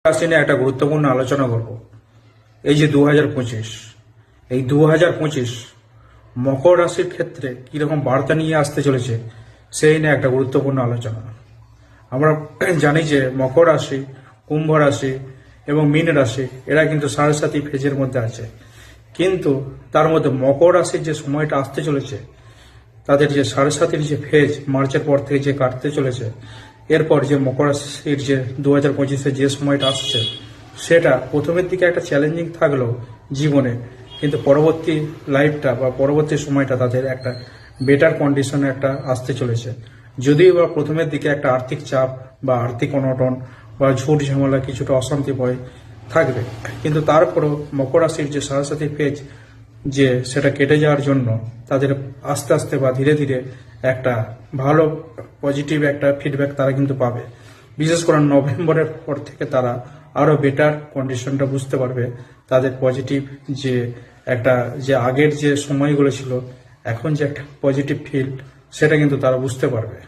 রাশি নিয়ে একটা গুরুত্বপূর্ণ আলোচনা করব। এই যে 2025, এই 2025 মকর রাশির ক্ষেত্রে কিরকম বার্তা নিয়ে আসতে চলেছে সেই নিয়ে একটা গুরুত্বপূর্ণ আলোচনা। আমরা জানি যে মকর রাশি, কুম্ভ রাশি এবং মীন রাশি এরা কিন্তু সাড়ে ফেজের মধ্যে আছে, কিন্তু তার মধ্যে মকর রাশির যে সময়টা আসতে চলেছে, তাদের যে সাড়ে যে ফেজ মার্চের পর থেকে যে কাটতে চলেছে, এরপর যে মকর রাশির যে 2025-এ যে সময়টা আসছে, সেটা প্রথমের দিকে একটা চ্যালেঞ্জিং থাকলেও জীবনে, কিন্তু পরবর্তী লাইফটা বা পরবর্তী সময়টা তাদের একটা বেটার কন্ডিশনে একটা আসতে চলেছে। যদিও বা প্রথমের দিকে একটা আর্থিক চাপ বা আর্থিক অনটন বা ঝুট ঝামেলা কিছুটা অশান্তি ভয় থাকবে, কিন্তু তারপরও মকর রাশির যে সাড়ে ফেজ যে সেটা কেটে যাওয়ার জন্য তাদের আস্তে আস্তে বা ধীরে ধীরে একটা ভালো পজিটিভ একটা ফিডব্যাক তারা কিন্তু পাবে। বিশেষ করে নভেম্বরের পর থেকে তারা আরো বেটার কন্ডিশনটা বুঝতে পারবে। তাদের পজিটিভ যে একটা যে আগের যে সময়গুলো ছিল, এখন যে একটা পজিটিভ ফিল, সেটা কিন্তু তারা বুঝতে পারবে।